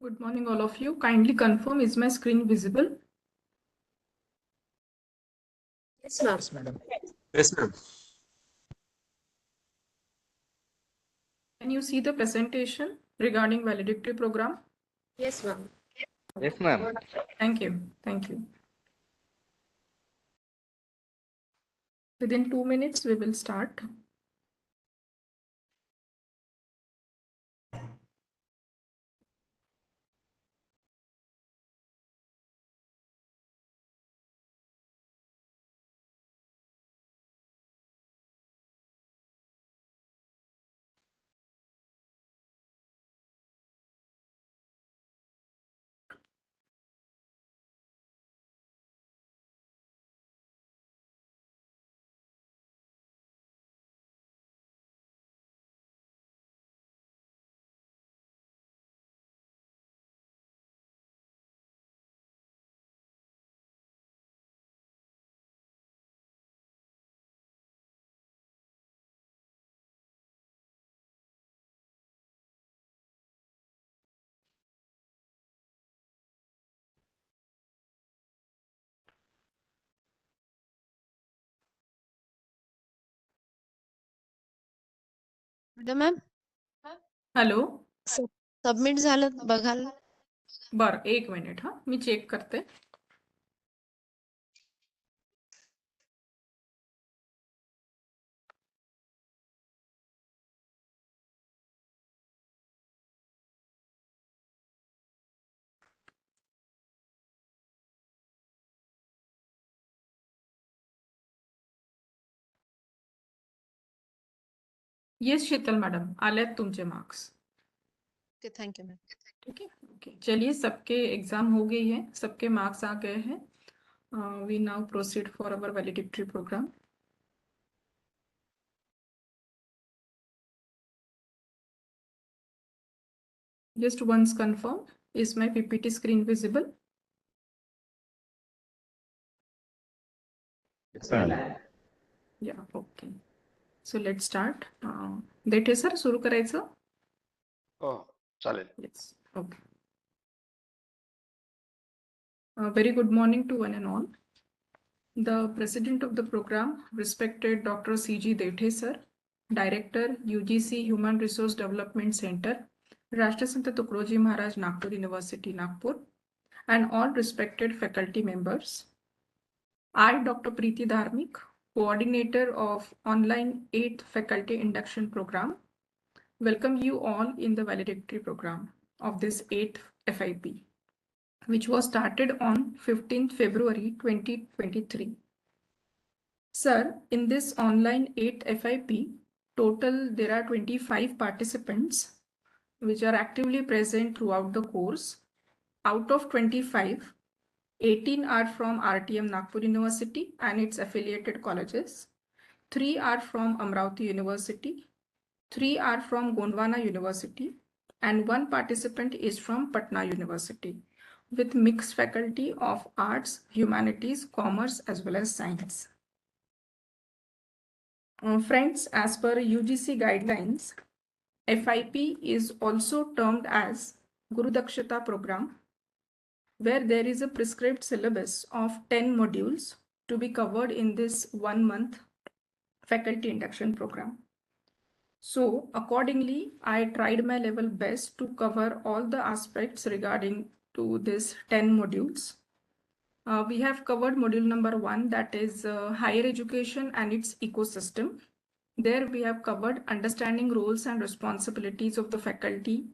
Good morning, all of you. Kindly confirm, is my screen visible? Yes, ma'am. Yes, madam. Yes, ma'am. Can you see the presentation regarding valedictory program? Yes, ma'am. Yes, ma'am. Thank you. Thank you. Within 2 minutes, we will start. Ma'am hello. Submit झालं बघाल. बरं, 1 minute हा, मी check करते. Yes शीतल madam, आलेत तुमचे marks. Okay, thank you ma'am. ठीक है, okay. चलिए, सबके एग्जाम हो गई है, सबके मार्क्स आ गए हैं. We now proceed for our valedictory program. Just once confirm, is my PPT screen visible? Yes, ma'am. Yeah, okay. So let's start. Dethe sir सुरू करायचं? हो चालेल. Yes, okay. Very good morning to one and all. The president of the program, respected Dr. C.G. Dethe sir, Director, UGC Human Resource Development Center, Rashtrasanta Tukaroji Maharaj Nagpur University, Nagpur, and all respected faculty members. I, Dr. Preeti Dharmik, coordinator of online 8th faculty induction program, welcome you all in the valedictory program of this 8th FIP, which was started on 15th February 2023. Sir, in this online 8 FIP, total there are 25 participants which are actively present throughout the course. Out of 25, 18 are from RTM Nagpur University and its affiliated colleges. 3 are from Amravati University. 3 are from Gondwana University. And 1 participant is from Patna University, with mixed faculty of arts, humanities, commerce, as well as science. Friends, as per UGC guidelines, FIP is also termed as Guru Dakshata program, where there is a prescribed syllabus of 10 modules to be covered in this 1 month faculty induction program. So accordingly, I tried my level best to cover all the aspects regarding to this 10 modules. We have covered module number 1, that is higher education and its ecosystem. There we have covered understanding roles and responsibilities of the faculty,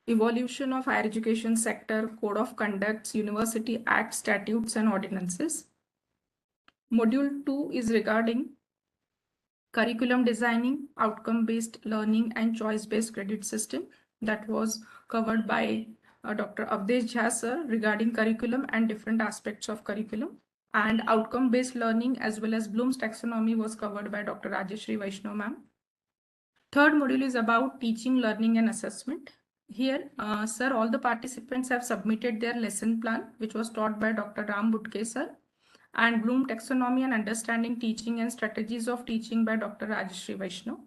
evolution of higher education sector, code of conducts, university act, statutes and ordinances. Module 2 is regarding curriculum designing, outcome-based learning and choice-based credit system. That was covered by Dr. Avdesh Jha sir regarding curriculum and different aspects of curriculum. And outcome-based learning as well as Bloom's taxonomy was covered by Dr. Rajeshri Vaishnav ma'am. Third module is about teaching, learning and assessment. Here, sir, all the participants have submitted their lesson plan, which was taught by Dr. Ram Budke sir, and Bloom Taxonomy and Understanding Teaching and Strategies of Teaching by Dr. Rajeshri Vaishnav.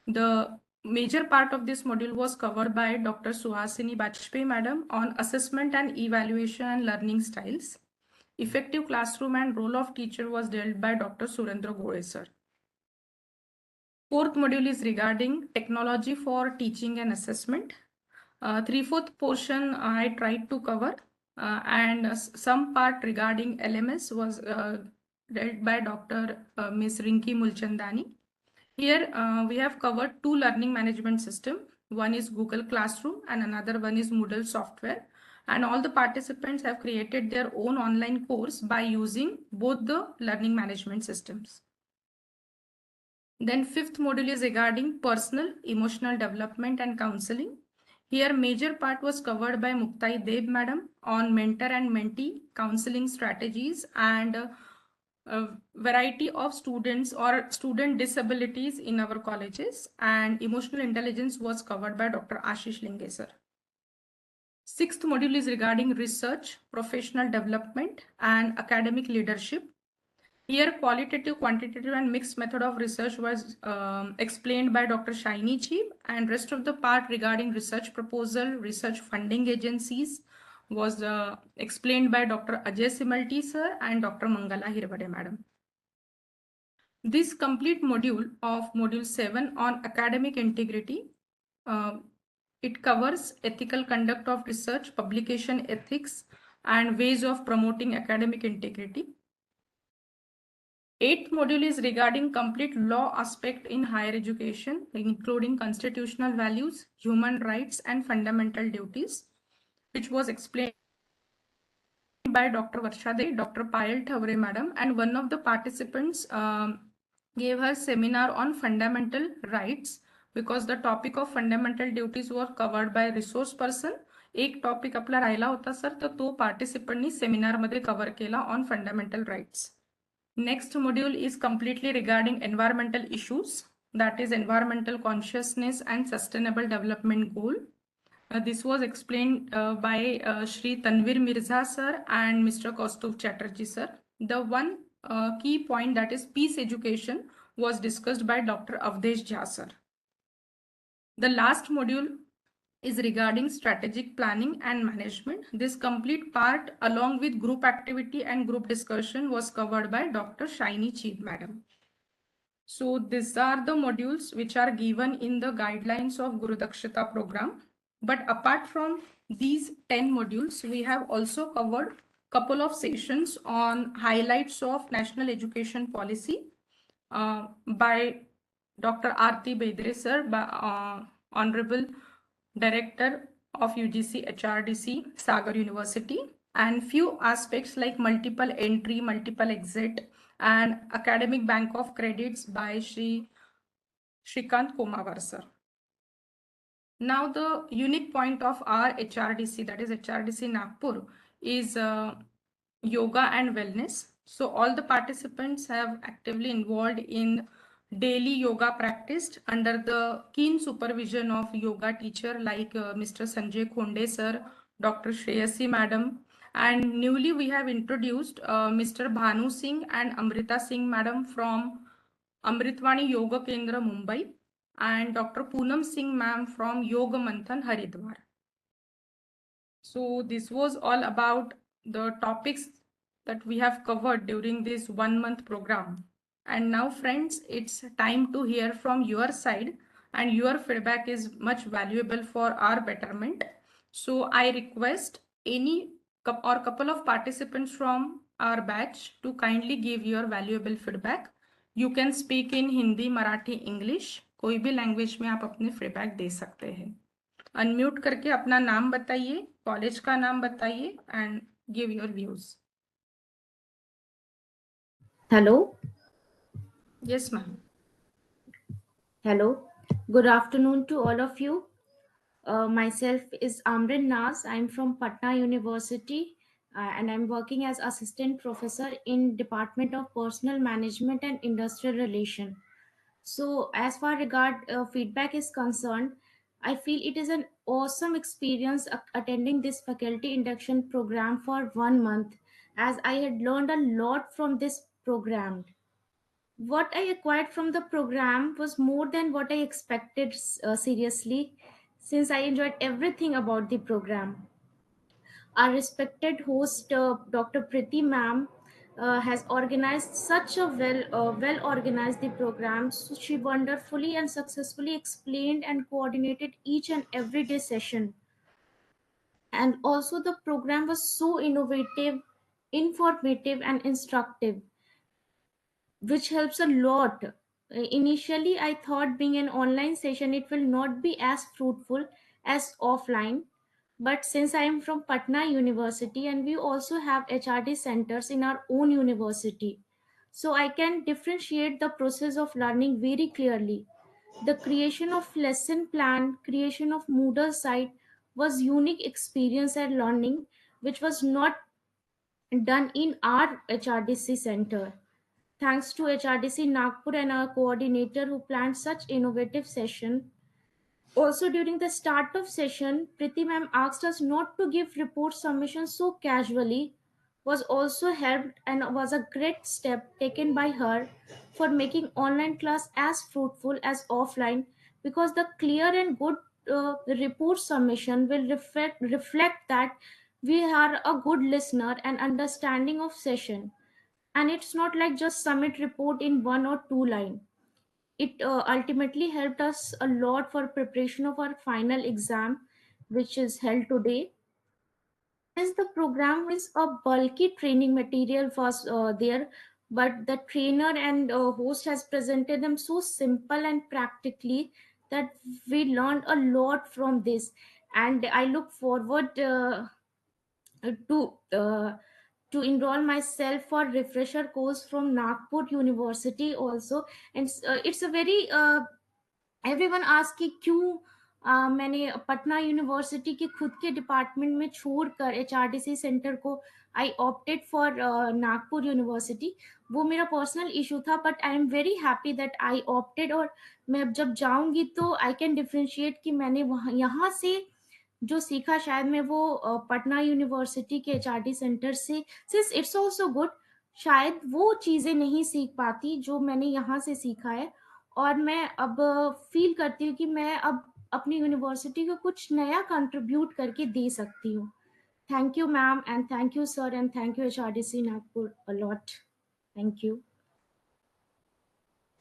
The major part of this module was covered by Dr. Suhasini Bajpayee Madam on assessment and evaluation and learning styles. Effective classroom and role of teacher was dealt by Dr. Surendra Goe sir. Fourth module is regarding technology for teaching and assessment. Three-fourth portion I tried to cover, and some part regarding LMS was dealt by Dr. Ms. Rinki Mulchandani. Here we have covered two learning management system. One is Google Classroom and another one is Moodle software. And all the participants have created their own online course by using both the learning management systems. Then fifth module is regarding personal emotional development and counseling. Here major part was covered by Muktai Deb Madam on mentor and mentee counseling strategies and a variety of students or student disabilities in our colleges, and emotional intelligence was covered by Dr. Ashish Linge sir. Sixth module is regarding research, professional development and academic leadership. Here qualitative, quantitative and mixed method of research was explained by Dr. Shaini Cheeb, and rest of the part regarding research proposal, research funding agencies was explained by Dr. Ajay Simalti sir and Dr. Mangala Hirwade madam. This complete module of module 7 on academic integrity, it covers ethical conduct of research, publication ethics and ways of promoting academic integrity. Eighth module is regarding complete law aspect in higher education, including constitutional values, human rights and fundamental duties, which was explained by Dr. Varsha De, Dr. Payal Thavre madam, and one of the participants gave her seminar on fundamental rights because the topic of fundamental duties was covered by resource person. एक topic आपला राहिला होता sir, तर तो पार्टिसिपंटनी सेमिनारमध्ये cover केला on fundamental rights. Next module is completely regarding environmental issues, that is environmental consciousness and sustainable development goal. This was explained by Shri Tanvir Mirza sir and Mr. Kaustubh Chatterjee sir. The one key point, that is peace education, was discussed by Dr. Avdesh Jha sir. The last module is regarding strategic planning and management. This complete part along with group activity and group discussion was covered by Dr. Shaini Cheeb madam. So these are the modules which are given in the guidelines of Guru Dakshata program. But apart from these 10 modules, we have also covered couple of sessions on highlights of national education policy by Dr. Aarti Bedre sir, by Honorable Director of UGC HRDC, Sagar University, and few aspects like multiple entry, multiple exit, and academic bank of credits by Shrikant Komawar sir. Now the unique point of our HRDC, that is HRDC Nagpur, is yoga and wellness. So all the participants have actively involved in daily yoga practiced under the keen supervision of yoga teacher like Mr. Sanjay Khonde sir, Dr. Shreyasi madam, and newly we have introduced Mr. Bhanu Singh and Amrita Singh madam from Amritwani Yoga Kendra Mumbai, and Dr. Poonam Singh ma'am from Yoga Manthan Haridwar. So this was all about the topics that we have covered during this 1 month program. And now friends, it's time to hear from your side, and your feedback is much valuable for our betterment. So I request any or couple of participants from our batch to kindly give your valuable feedback. You can speak in Hindi, Marathi, English, कोई भी language में आप अपने feedback दे सकते हैं. Unmute करके अपना नाम बताइए, कॉलेज का नाम बताइए and give your views. Hello. Yes ma'am. Hello. Good afternoon to all of you. Myself is Amrin Naz. I'm from Patna University and I'm working as assistant professor in Department of Personal Management and Industrial Relation. So as far regard feedback is concerned, I feel it is an awesome experience attending this faculty induction program for 1 month, as I had learned a lot from this program. What I acquired from the program was more than what I expected, seriously, since I enjoyed everything about the program. Our respected host, Dr. Priti ma'am, has organized such a well organized the program. So she wonderfully and successfully explained and coordinated each and every day session. And also the program was so innovative, informative, and instructive, which helps a lot. Initially, I thought being an online session, it will not be as fruitful as offline. But since I am from Patna University and we also have HRD centers in our own university, so I can differentiate the process of learning very clearly. The creation of lesson plan, creation of Moodle site was unique experience and learning, which was not done in our HRDC center. Thanks to HRDC Nagpur and our coordinator who planned such innovative session. Also during the start of session, Priti ma'am asked us not to give report submission so casually, was also helped and was a great step taken by her for making online class as fruitful as offline, because the clear and good report submission will reflect that we are a good listener and understanding of session, and it's not like just submit report in 1 or 2 line. It ultimately helped us a lot for preparation of our final exam, which is held today. As the program is a bulky training material was there, but the trainer and host has presented them so simple and practically that we learned a lot from this. And I look forward to to enroll myself for refresher course from Nagpur University also. And it's a very everyone ask कि क्यों मैंने Patna university के खुद के department में छोड़कर HRDC centre को I opted for Nagpur university. वो मेरा पर्सनल इशू था, but I am very happy that I opted. और मैं अब जब जाऊंगी तो आई कैन डिफ्रेंशिएट कि मैंने वहाँ यहाँ से जो सीखा शायद मैं वो पटना यूनिवर्सिटी के एचआरडी सेंटर से, सिंस इट्स ऑल्सो गुड, शायद वो चीज़ें नहीं सीख पाती जो मैंने यहाँ से सीखा है. और मैं अब फील करती हूँ कि मैं अब अपनी यूनिवर्सिटी को कुछ नया कंट्रीब्यूट करके दे सकती हूँ. Thank you ma'am and thank you sir and thank you HRDC Nagpur a lot. Thank you.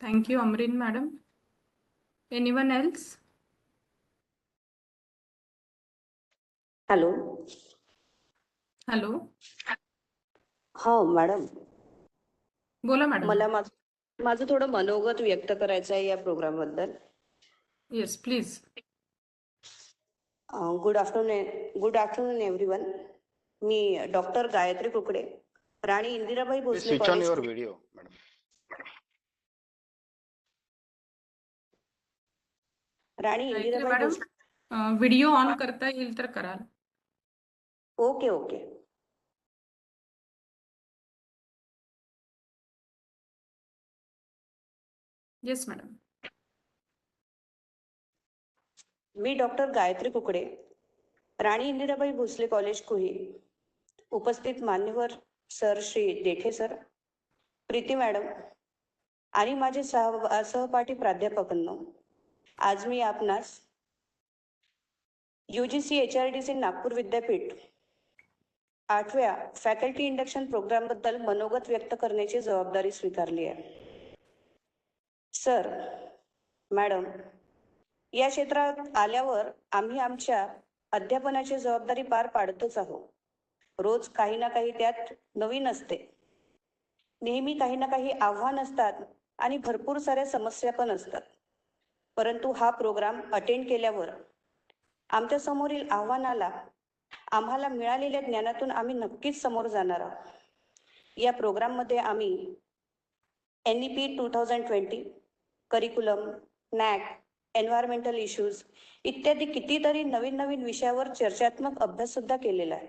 Thank you, Amrin madam. Anyone else? Hello. Hello. हा मॅडम, बोला मॅडम. मला माझं थोडं मनोगत व्यक्त करायचं आहे या प्रोग्राम बद्दल. Yes, please. Good afternoon everyone. मी doctor Gayatri Kukade, Rani Indirabai Bhosale switch on your college. Video madam. Rani Gayatri Indirabai madam, Bhosale. Video on करता येईल तर कराल. Okay okay. Yes madam. मी डॉक्टर गायत्री कुकडे, राणी इंदिराबाई भोसले कॉलेज कुही. उपस्थित मान्यवर sir Shri Dethe sir, Preeti madam आणि माझे सहपाठी प्राध्यापकांनो, आज मी आपणास UGC HRDC नागपूर विद्यापीठ 8व्या फॅकल्टी इंडक्शन प्रोग्राम बद्दल मनोगत व्यक्त करण्याची जबाबदारी स्वीकारली आहे. सर, मॅडम, या क्षेत्रात आल्यावर आम्ही आमच्या अध्यापनाची जबाबदारी पार पाडतच आहोत. रोज काही ना काही त्यात नवीन असते. नेहमी काही ना काही आव्हान असतात आणि भरपूर साऱ्या समस्या पण असतात. परंतु हा प्रोग्राम अटेंड केल्यावर आमच्या समोरील आव्हानाला आम्हाला मिळालेल्या ज्ञानातून आम्ही नक्कीच समोर जाणार आहोत. या प्रोग्राममध्ये आम्ही NEP 2020, curriculum, NAC, environmental issues इत्यादी कितीतरी नवीन नवीन विषयावर चर्चात्मक अभ्यास सुद्धा केलेला आहे.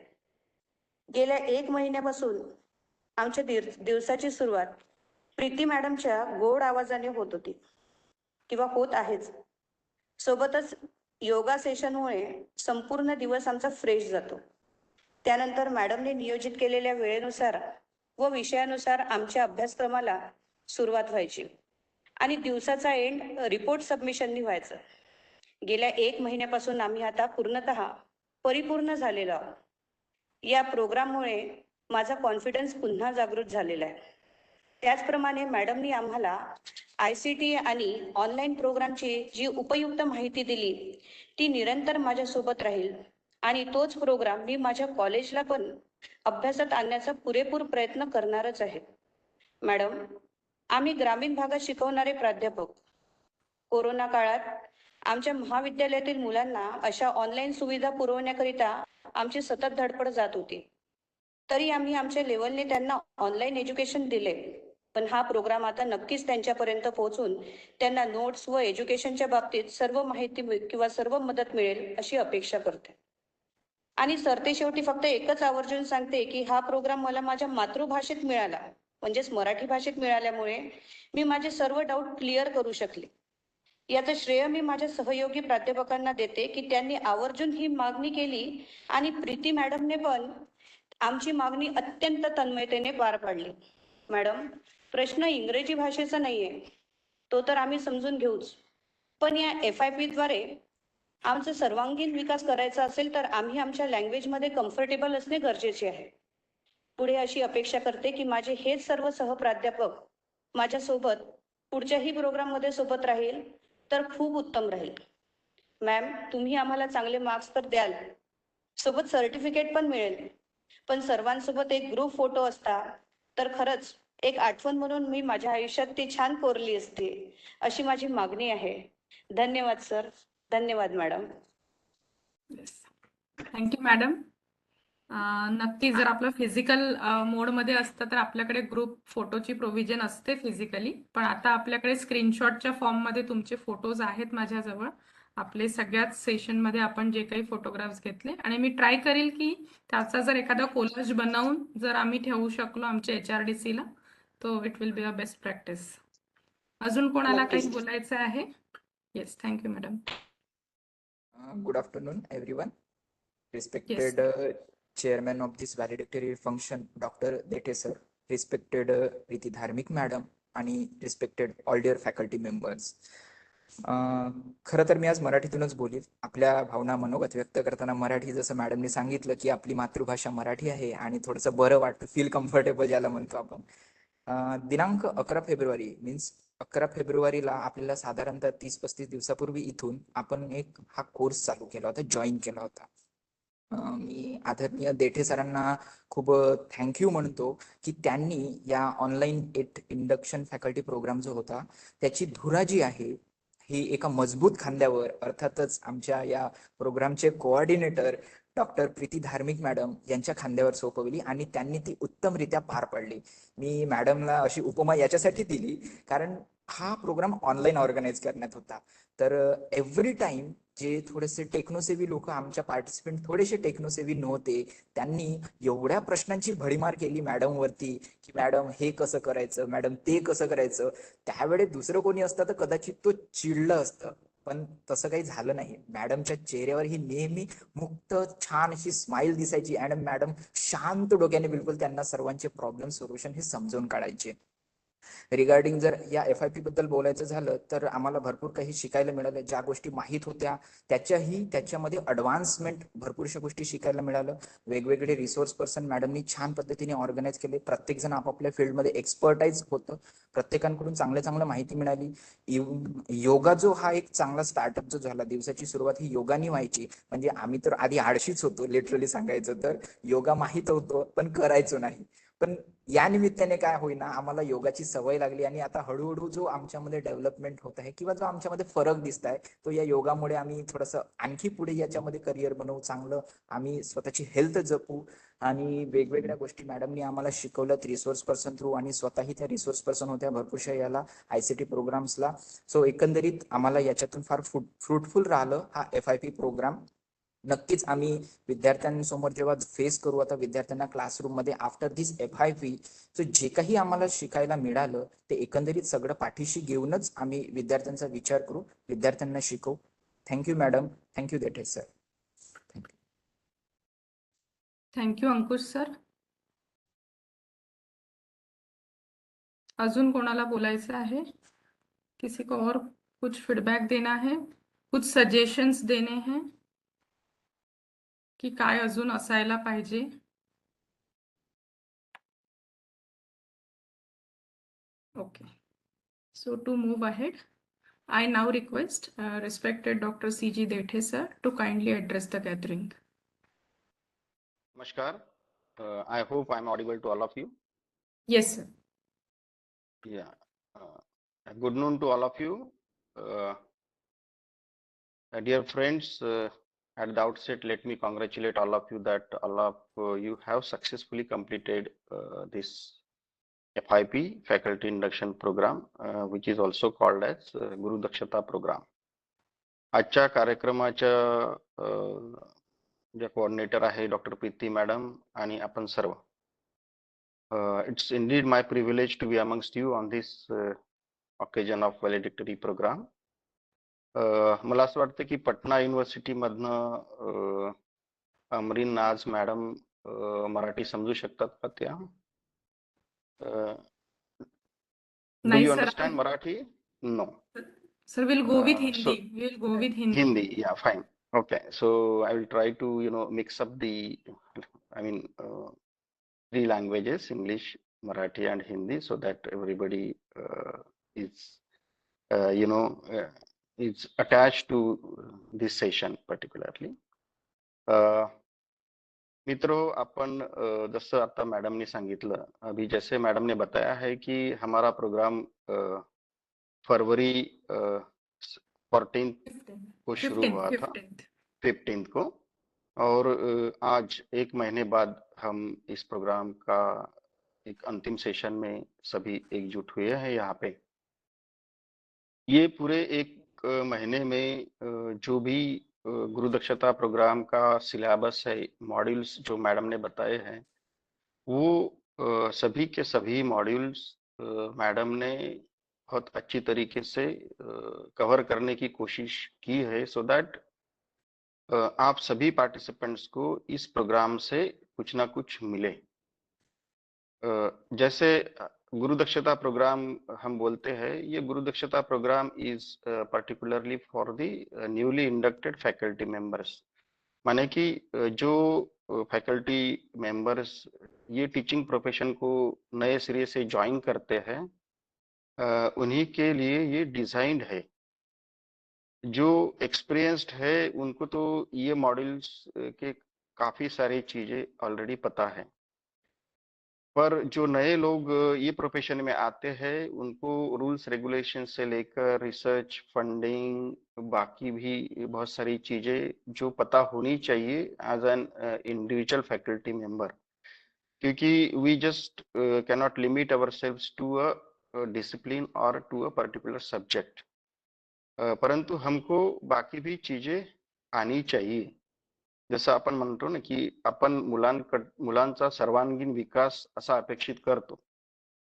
गेल्या 1 महिन्यापासून आमच्या दिवसाची सुरुवात प्रीती मॅडमच्या गोड आवाजाने होत होती किंवा होत आहेच. सोबतच योगा सेशनमुळे संपूर्ण दिवस आमचा फ्रेश जातो. त्यानंतर मॅडमने नियोजित केलेल्या वेळेनुसार व विषयानुसार आमच्या अभ्यासक्रमाला सुरुवात व्हायची आणि दिवसाचा एंड रिपोर्ट सबमिशननी व्हायचं. गेल्या 1 महिन्यापासून आम्ही आता पूर्णतः परिपूर्ण झालेलो आहोत. या प्रोग्राममुळे माझा कॉन्फिडन्स पुन्हा जागृत झालेला आहे. त्याचप्रमाणे मॅडमनी आम्हाला ICT आणि ऑनलाईन प्रोग्रामची जी उपयुक्त माहिती दिली ती निरंतर माझ्यासोबत राहील आणि तोच प्रोग्राम मी माझ्या कॉलेजला पण अभ्यासात आणण्याचा पुरेपूर प्रयत्न करणारच आहे. मॅडम, आम्ही ग्रामीण भागात शिकवणारे प्राध्यापक कोरोना काळात आमच्या महाविद्यालयातील मुलांना अशा ऑनलाईन सुविधा पुरवण्याकरिता आमची सतत धडपड जात होती. तरी आम्ही आमच्या लेवलने त्यांना ऑनलाईन एज्युकेशन दिले, पण हा प्रोग्राम आता नक्कीच त्यांच्यापर्यंत पोहोचून त्यांना नोट्स व एज्युकेशनच्या बाबतीत सर्व माहिती किंवा सर्व मदत मिळेल अशी अपेक्षा करते. आणि सरते शेवटी फक्त एकच आवर्जून सांगते की हा प्रोग्राम मला माझ्या मातृभाषेत मिळाला, म्हणजेच मराठी भाषेत मिळाल्यामुळे मी माझे सर्व डाऊट क्लिअर करू शकले. याचं श्रेय मी माझ्या सहयोगी प्राध्यापकांना देते की त्यांनी आवर्जून ही मागणी केली आणि प्रीती मॅडमने पण आमची मागणी अत्यंत तन्मयतेने पार पाडली. मॅडम, प्रश्न इंग्रजी भाषेचा नाहीये, तो तर आम्ही समजून घेऊच, पण या FIP द्वारे आमचा सर्वांगीण विकास करायचा असेल तर आम्ही आमच्या लँग्वेजमध्ये कम्फर्टेबल असणे गरजेचे आहे. पुढे अशी अपेक्षा करते की माझे हेच सर्व सहप्राध्यापक माझ्यासोबत पुढच्याही प्रोग्राममध्ये सोबत राहील तर खूप उत्तम राहील. मॅम, तुम्ही आम्हाला चांगले मार्क्स तर द्याल, सोबत सर्टिफिकेट पण मिळेल, पण सर्वांसोबत एक ग्रुप फोटो असता तर खरंच एक आठवण म्हणून मी माझ्या आयुष्यात ती छान कोरली असती, अशी माझी मागणी आहे. धन्यवाद सर. धन्यवाद मॅडम. Thank you madam. नक्की जर आपलं फिजिकल मोडमध्ये असतं तर आपल्याकडे ग्रुप फोटोची प्रोव्हिजन असते फिजिकली, पण आता आपल्याकडे स्क्रीनशॉटच्या फॉर्ममध्ये तुमचे फोटोज आहेत माझ्याजवळ. आपले सगळ्याच सेशनमध्ये आपण जे काही फोटोग्राफ्स घेतले, आणि मी ट्राय करेल की त्याचा जर एखादा कोलाज बनवून जर आम्ही ठेवू शकलो आमच्या HRDCला, तो it will be a best practice. अजून कोणाला काही नक्कीच. बोलायचं आहे? Yes, thank you madam. Good afternoon, everyone. Yes. Respected chairman of this valedictory function, Dr. Dete sir, respected Preeti Dharmik madam, आणि respected all dear faculty members. खरं तर मी आज मराठीतूनच बोलील. आपल्या भावना मनोगत व्यक्त करताना मराठी, जसं मॅडमनी सांगितलं की आपली मातृभाषा मराठी आहे आणि थोडंसं बरं वाटतं, फील कम्फर्टेबल ज्याला म्हणतो आपण. दिनांक 11 फेब्रुवारी मीन्स 11 फेब्रुवारीला आपल्याला साधारणतः 30-35 दिवसापूर्वी इथून आपण एक हा कोर्स चालू केला होता, जॉईन केला होता. मी आदरणीय देठे सरांना खूप थँक्यू म्हणतो की त्यांनी या ऑनलाईन इंडक्शन फॅकल्टी प्रोग्राम जो होता त्याची धुरा जी आहे ही एका मजबूत खांद्यावर, अर्थातच आमच्या या प्रोग्रामचे कोऑर्डिनेटर डॉक्टर प्रीती धार्मिक मॅडम यांच्या खांद्यावर सोपवली आणि त्यांनी ती उत्तमरित्या पार पाडली. मी मॅडमला अशी उपमा याच्यासाठी दिली कारण हा प्रोग्राम ऑनलाईन ऑर्गनाईज करण्यात होता. तर एव्हरी टाइम जे थोडेसे टेक्नोसेवी लोक, आमच्या पार्टिसिपेंट थोडेसे टेक्नोसेवी नव्हते, त्यांनी एवढ्या प्रश्नांची भडीमार केली मॅडम वरती की मॅडम हे कसं करायचं, मॅडम ते कसं करायचं. त्यावेळेस दुसरं कोणी असतं तर कदाचित तो चिडलं असतं, पण तसं काही झालं नाही. मॅडमच्या चेहऱ्यावर ही नेहमी मुक्त छान अशी स्माइल दिसायची आणि मॅडम शांत डोक्याने बिलकुल त्यांना सर्वांचे प्रॉब्लेम सोल्युशन हे समजून काढायचे. रिगार्डिंग जर या FIP बद्दल बोलायचं झालं तर आम्हाला भरपूर काही शिकायला मिळालं. ज्या गोष्टी माहीत होत्या त्याच्यामध्ये ॲडव्हान्समेंट भरपूरशा गोष्टी शिकायला मिळालं. वेगवेगळे रिसोर्स पर्सन मॅडमनी छान पद्धतीने ऑर्गनाईज केले. प्रत्येक जण आपापल्या फील्डमध्ये एक्सपर्टाईज होतं. प्रत्येकांकडून चांगलं माहिती मिळाली. योगा जो हा एक चांगला स्टार्टअप जो झाला, दिवसाची सुरुवात ही योगानी व्हायची. म्हणजे आम्ही तर आधी आळशीच होतो, लिटरली सांगायचं तर. योगा माहीत होतो पण करायचो नाही. पण या निमित्ताने काय होईना आम्हाला योगाची सवय लागली आणि आता हळूहळू जो आमच्यामध्ये डेव्हलपमेंट होत आहे किंवा जो आमच्यामध्ये फरक दिसत आहे तो या योगामुळे आम्ही थोडंसं आणखी पुढे याच्यामध्ये करिअर बनवू, चांगलं आम्ही स्वतःची हेल्थ जपू. आणि वेगवेगळ्या गोष्टी मॅडमनी आम्हाला शिकवल्यात रिसोर्स पर्सन थ्रू, आणि स्वतःही त्या रिसोर्स पर्सन होत्या भरपूरशा याला ICT प्रोग्राम्सला. सो एकंदरीत आम्हाला याच्यातून फार फ्रुटफुल राहिलं हा FIP प्रोग्राम. नक्कीच आम्ही विद्यार्थ्यांसमोर जेव्हा फेस करू आता विद्यार्थ्यांना क्लासरूम मध्ये आफ्टर दिस FIP, सो जे काही आम्हाला शिकायला मिळालं ते एकंदरीत सगळं पाठीशी घेऊनच आम्ही विद्यार्थ्यांचा विचार करू, विद्यार्थ्यांना शिकवू. Thank you madam, thank you Dethe sir. Thank you अंकुश सर. अजून कोणाला बोलायचं आहे? किसी को और कुछ फीडबॅक देना है, कुछ सजेशन्स देणे हैं की काय अजून असायला पाहिजे? Okay. So to move ahead, I now request respected Dr. C.G. Dethe sir to kindly address the gathering. Namaskar. I hope I'm audible to all of you. Yes, sir. Yeah. Good noon to all of you. Dear friends, at the outset, let me congratulate all of you that all of you have successfully completed this FIP, Faculty Induction Program, which is also called as Guru Dakshata Program. आजच्या कार्यक्रमाच्या जे coordinator आहे doctor Preeti madam आणि आपण सर्व. It's indeed my privilege to be amongst you on this occasion of valedictory program. मला असं वाटतं की Patna university मधनं अमरीन नाज मॅडम मराठी समजू शकतात का त्या? Do you understand Marathi? No. Sir, we'll go with Hindi. So We'll go with Hindi. Hindi, yeah, fine. Okay, so I will try to mix up the three languages, English, Marathi, and Hindi, so that everybody is is attached to this session particularly. मित्रों, अपन जैसे आता madam ने सांगितलं, अभी जैसे madam ने बताया है कि हमारा प्रोग्राम फरवरी 14 को शुरू हुआ था, 15 को, और आज एक महीने बाद हम इस प्रोग्राम का एक अंतिम सेशन में सभी एकजुट हुए हैं यहाँ पे. ये पूरे एक महीने में जो भी गुरु दक्षता प्रोग्राम का सिलेबस है, मॉड्यूल्स जो मैडम ने बताए हैं, वो सभी के सभी मॉड्यूल्स मैडम ने बहुत अच्छी तरीके से कवर करने की कोशिश की है, सो दैट आप सभी पार्टिसिपेंट्स को इस प्रोग्राम से कुछ ना कुछ मिले. जैसे गुरु दक्षता प्रोग्राम हम बोलते हैं, ये Guru Dakshta program is particularly for the newly inducted faculty members. माने कि जो फैकल्टी मेंबर्स ये टीचिंग प्रोफेशन को नए सिरे से ज्वाइन करते हैं, उन्हीं के लिए ये डिजाइंड है. जो एक्सपीरियंस्ड है उनको तो ये मॉड्यूल्स के काफी सारी चीजें ऑलरेडी पता है, पर जो नए लोग ये प्रोफेशन में आते हैं उनको रूल्स रेगुलेशन से लेकर रिसर्च, फंडिंग, बाकी भी बहुत सारी चीजें जो पता होनी चाहिए as an individual faculty member, क्योंकि we just cannot limit ourselves to a discipline और टू अ पर्टिकुलर सब्जेक्ट, परंतु हमको बाकी भी चीजें आनी चाहिए. जसं आपण म्हणतो ना की आपण मुलांचा सर्वांगीण विकास असा अपेक्षित करतो,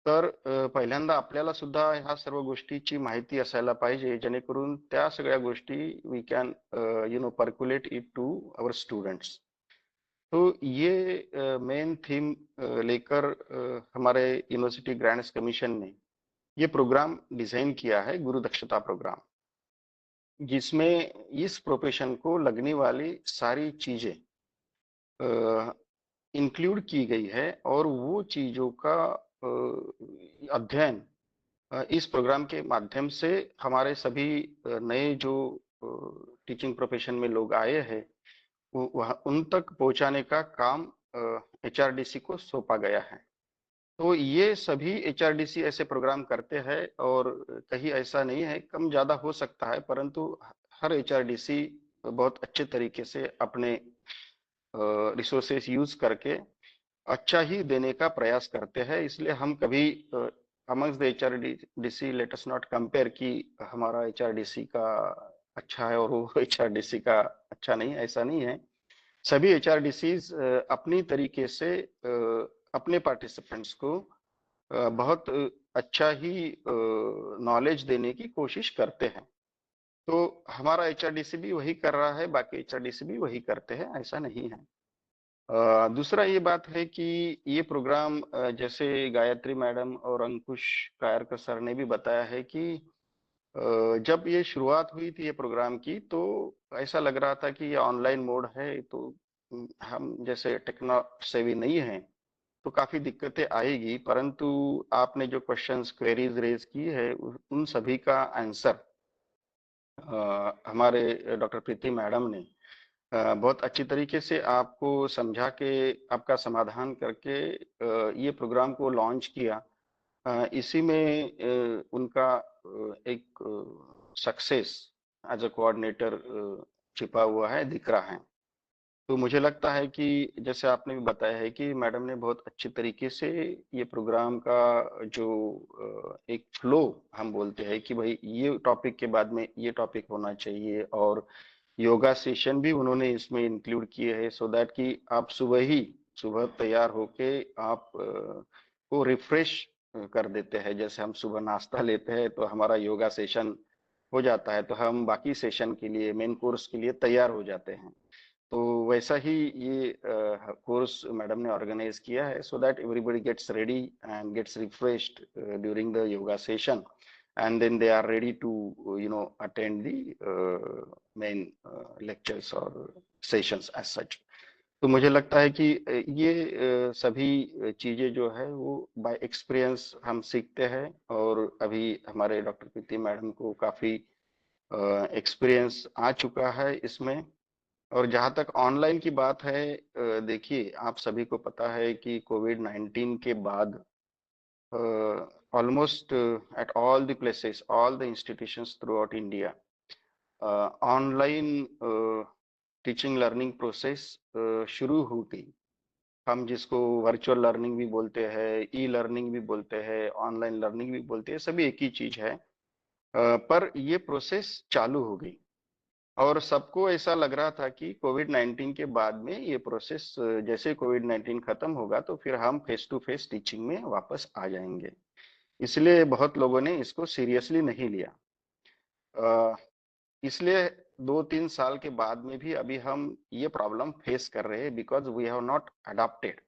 तर पहिल्यांदा आपल्याला सुद्धा ह्या सर्व गोष्टीची माहिती असायला पाहिजे, जेणेकरून त्या सगळ्या गोष्टी we can percolate it to our students. तो ये मेन थीम लेकर हमारे यूनिवर्सिटी ग्रांट्स कमीशन ने ये प्रोग्राम डिजाइन किया है, गुरु दक्षता प्रोग्राम, जिसमें इस प्रोफेशन को लगने वाली सारी चीजें इंक्लूड की गई है, और वो चीजों का अध्ययन इस प्रोग्राम के माध्यम से हमारे सभी नए जो टीचिंग प्रोफेशन में लोग आए हैं उन तक पहुंचाने का काम HRDC को सौंपा गया है. तो ये सभी HRDC ऐसे प्रोग्राम करते हैं, और कहीं ऐसा नहीं है, कम ज्यादा हो सकता है, परंतु हर HRDC बहुत अच्छे तरीके से अपने रिसोर्सेस यूज करके अच्छा ही देने का प्रयास करते हैं. इसलिए हम कभी amongst the HRDC let us not compare कि हमारा HRDC का अच्छा है और वो HRDC का अच्छा नहीं, ऐसा नहीं है. सभी HRDCs अपनी तरीके से अपने पार्टिसिपेंट्स को बहुत अच्छा ही नॉलेज देने की कोशिश करते हैं. तो हमारा HRDC भी वही कर रहा है, बाकी HRDC भी वही करते हैं, ऐसा नहीं है. दूसरा ये बात है कि ये प्रोग्राम जैसे गायत्री मैडम और अंकुश कायरकर सर ने भी बताया है कि जब ये शुरुआत हुई थी ये प्रोग्राम की, तो ऐसा लग रहा था कि ये ऑनलाइन मोड है, तो हम जैसे टेक्नो सेवी नहीं हैं तो काफी दिक्कतें आएगी। परंतु आपने जो क्वेश्चंस क्वेरीज रेज की है उन सभी का आंसर हमारे डॉक्टर प्रीति मैडम ने बहुत अच्छी तरीके से आपको समझा के आपका समाधान करके ये प्रोग्राम को लॉन्च किया। इसी में उनका एक सक्सेस एज अ कोऑर्डिनेटर छिपा हुआ है, दिख रहा है। तो मुझे लगता है कि जैसे आपने भी बताया है कि मैडम ने बहुत अच्छी तरीके से ये प्रोग्राम का जो एक फ्लो हम बोलते हैं कि भाई ये टॉपिक के बाद में ये टॉपिक होना चाहिए, और योगा सेशन भी उन्होंने इसमें इंक्लूड किए हैं, सो दैट कि आप सुबह तैयार होके आप को रिफ्रेश कर देते हैं। जैसे हम सुबह नाश्ता लेते हैं तो हमारा योगा सेशन हो जाता है, तो हम बाकी सेशन के लिए, मेन कोर्स के लिए तैयार हो जाते हैं। तो वैसा ही ये कोर्स मैडम ने ऑर्गेनाइज किया है, so that everybody gets ready and gets refreshed during the yoga session, and then they are ready to attend the main lectures or sessions as such. तो मुझे लगता है कि ये सभी चीजें जो है वो बाय एक्सपीरियंस हम सीखते हैं, और अभी हमारे डॉक्टर प्रीति मैडम को काफी एक्सपीरियंस आ चुका है इसमें। और जहाँ तक ऑनलाइन की बात है, देखिए आप सभी को पता है कि कोविड-19 के बाद almost at all the places, all the institutions throughout India, online teaching learning process शुरू हो गई। हम जिसको वर्चुअल लर्निंग भी बोलते हैं, ई लर्निंग भी बोलते हैं, ऑनलाइन लर्निंग भी बोलते हैं, सभी एक ही चीज है। पर ये प्रोसेस चालू हो गई, और सबको ऐसा लग रहा था कि कोविड-19 के बाद में ये प्रोसेस, जैसे कोविड-19 खत्म होगा तो फिर हम फेस टू फेस टीचिंग में वापस आ जाएंगे। इसलिए बहुत लोगों ने इसको सीरियसली नहीं लिया। इसलिए 2-3 साल के बाद में भी अभी हम ये प्रॉब्लम फेस कर रहे हैं, because we have not adopted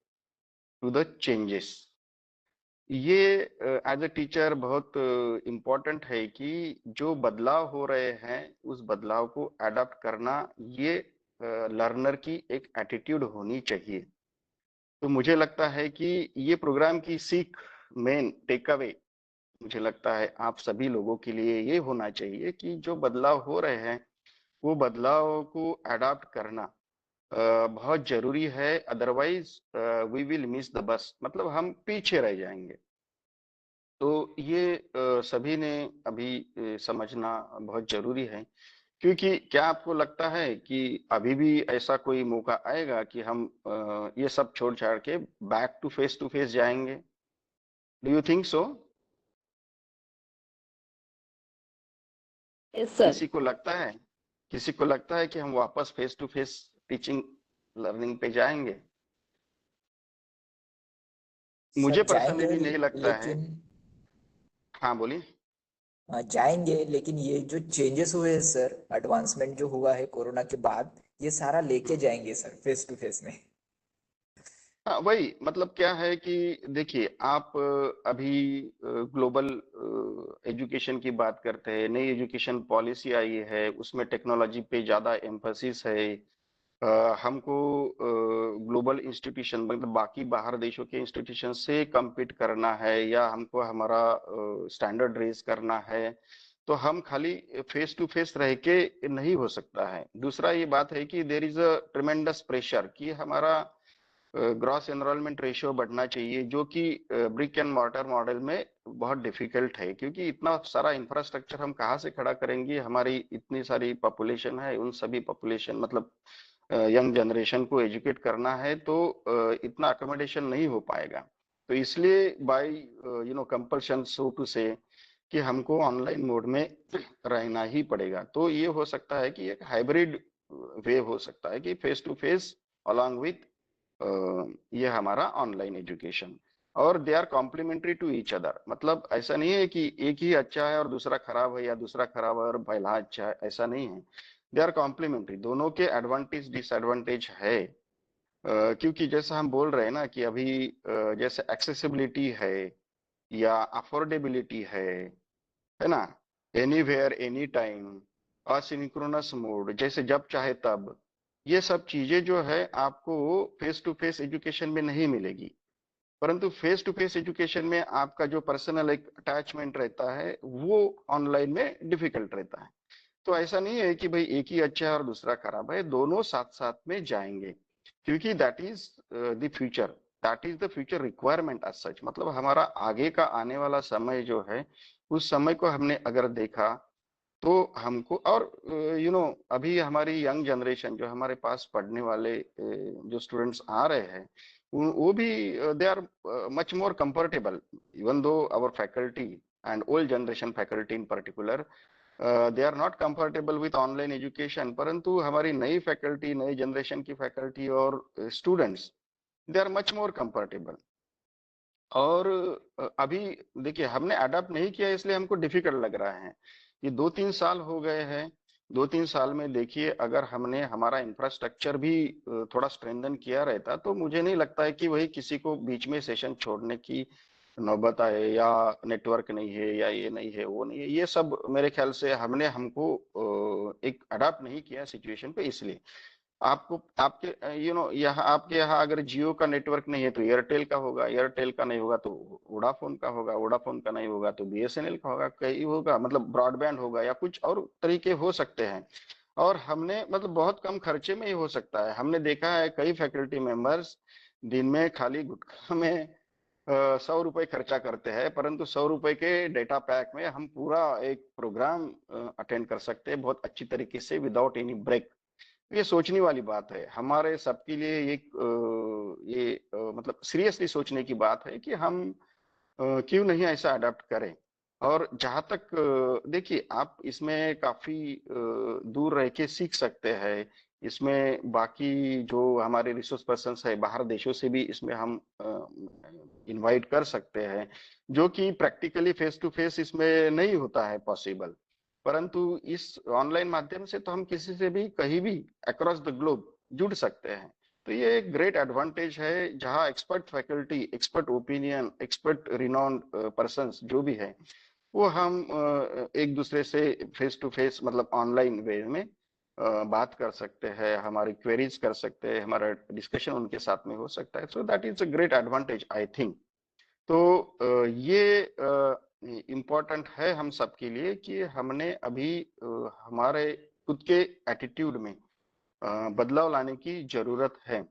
to the changes. ये एज अ टीचर बहुत इम्पोर्टेंट है कि जो बदलाव हो रहे हैं उस बदलाव को अडॉप्ट करना, ये लर्नर की एक एटीट्यूड होनी चाहिए। तो मुझे लगता है कि ये प्रोग्राम की सीख, मेन टेक अवे मुझे लगता है आप सभी लोगों के लिए ये होना चाहिए कि जो बदलाव हो रहे हैं वो बदलाव को अडॉप्ट करना बहुत जरूरी है। Otherwise we will miss the bus, मतलब हम पीछे रह जाएंगे। तो ये सभी ने अभी समझना बहुत जरूरी है, क्योंकि क्या आपको लगता है कि अभी भी ऐसा कोई मौका आएगा कि हम ये सब छोड़ छाड़ के बैक टू फेस जाएंगे? Do you think so? Yes sir. किसी को लगता है कि हम वापस face to face teaching learning पे जाएंगे? मुझे सर जाएंगे, पर्सनली नहीं लगता है। लेकिन हाँ बोलिए। जाएंगे, लेकिन ये जो चेंजेस हुए हैं सर, एडवांसमेंट जो हुआ है कोरोना के बाद, ये सारा लेके जाएंगे सर फेस टू फेस में। हाँ वही, मतलब क्या है कि देखिए आप अभी ग्लोबल एजुकेशन की बात करते हैं, नई एजुकेशन पॉलिसी आई है, उसमें टेक्नोलॉजी पे ज्यादा एम्फोसिस है। हमको ग्लोबल इंस्टीट्यूशन, मतलब बाकी बाहर देशों के इंस्टीट्यूशन से compete करना है, या हमको हमारा स्टैंडर्ड रेज करना है, तो हम खाली फेस टू फेस रह के नहीं हो सकता है। दूसरा ये बात है कि there is a tremendous pressure कि हमारा ग्रॉस एनरोलमेंट रेशियो बढ़ना चाहिए, जो कि ब्रिक एंड मॉर्टर मॉडल में बहुत डिफिकल्ट है, क्योंकि इतना सारा इंफ्रास्ट्रक्चर हम कहाँ से खड़ा करेंगे? हमारी इतनी सारी पॉपुलेशन है, उन सभी पॉपुलेशन मतलब यंग जनरेशन को एजुकेट करना है, तो इतना अकोमोडेशन नहीं हो पाएगा। तो इसलिए बाय कंपल्शन सो टू से कि हमको ऑनलाइन मोड में रहना ही पड़ेगा। तो ये हो सकता है कि एक हाइब्रिड वे हो सकता है कि face to face along with ये हमारा ऑनलाइन एजुकेशन, और they are complementary to each other. मतलब ऐसा नहीं है कि एक ही अच्छा है और दूसरा खराब है, या दूसरा खराब है और पहला अच्छा है, ऐसा नहीं है। दे आर कॉम्प्लीमेंट्री, दोनों के एडवांटेज डिसएडवांटेज है। क्योंकि जैसा हम बोल रहे हैं ना कि अभी जैसे एक्सेसिबिलिटी है या अफोर्डेबिलिटी है ना, anywhere any time, asynchronous mode, जैसे जब चाहे तब, ये सब चीजें जो है आपको फेस टू फेस एजुकेशन में नहीं मिलेगी। परंतु फेस टू फेस एजुकेशन में आपका जो पर्सनल एक अटैचमेंट रहता है वो ऑनलाइन में डिफिकल्ट रहता है। तो ऐसा नहीं है कि भाई एक ही अच्छा है और दूसरा खराब है, दोनों साथ साथ में जाएंगे, क्योंकि that is the future requirement as such. मतलब हमारा आगे का आने वाला समय जो है, उस समय को हमने अगर देखा तो हमको, और अभी हमारी यंग जनरेशन जो हमारे पास पढ़ने वाले जो स्टूडेंट्स आ रहे हैं, वो भी they are much more comfortable, even though our faculty and old generation faculty in particular, they are not comfortable with online education. परंतु हमारी नई फैकल्टी, नई जनरेशन की फैकल्टी और students, they are much more comfortable. और अभी देखिए हमने अडाप्ट नहीं किया इसलिए हमको डिफिकल्ट लग रहा है। ये 2-3 साल हो गए हैं, 2-3 साल में देखिए अगर हमने हमारा इंफ्रास्ट्रक्चर भी थोड़ा स्ट्रेंथन किया रहता तो मुझे नहीं लगता है कि वही किसी को बीच में सेशन छोड़ने की नौबत आए, या नेटवर्क नहीं है या ये नहीं है वो नहीं है। ये सब मेरे ख्याल से हमको एक अडाप्ट नहीं किया सिचुएशन पे, इसलिए आपको आपके यहाँ आपके यहाँ अगर जियो का नेटवर्क नहीं है तो एयरटेल का होगा, एयरटेल का नहीं होगा तो वोडाफोन का होगा, वोडाफोन का नहीं होगा तो बीएसएनएल का होगा, कहीं होगा, मतलब ब्रॉडबैंड होगा, या कुछ और तरीके हो सकते हैं। और हमने मतलब बहुत कम खर्चे में ही हो सकता है। हमने देखा है कई फैकल्टी मेंबर्स दिन में खाली गुटखा में 100 रुपए खर्चा करते हैं, परंतु 100 रुपए के डेटा पैक में हम पूरा एक प्रोग्राम अटेंड कर सकते हैं बहुत अच्छी तरीके से विदाउट एनी ब्रेक। ये सोचने वाली बात है हमारे सबके लिए, मतलब सीरियसली सोचने की बात है कि हम क्यों नहीं ऐसा अडेप्ट करें। और जहां तक देखिए आप इसमें काफी दूर रह के सीख सकते हैं। इसमें बाकी जो हमारे रिसोर्स पर्सन्स है बाहर देशों से भी इसमें हम इनवाइट कर सकते हैं, जो कि प्रैक्टिकली फेस टू फेस इसमें नहीं होता है पॉसिबल। परंतु इस ऑनलाइन माध्यम से तो हम किसी से भी कहीं भी अक्रॉस द ग्लोब जुड़ सकते हैं। तो ये एक ग्रेट एडवांटेज है, जहां expert faculty, expert opinion, expert renowned persons जो भी है, वो हम एक दूसरे से फेस टू फेस मतलब ऑनलाइन वे में बात कर सकते हैं, हमारी क्वेरीज कर सकते हैं, हमारा डिस्कशन उनके साथ में हो सकता है। So that is a great advantage I think. तो ये इम्पोर्टेंट है हम सबके लिए कि हमने अभी हमारे खुद के एटीट्यूड में बदलाव लाने की जरूरत है।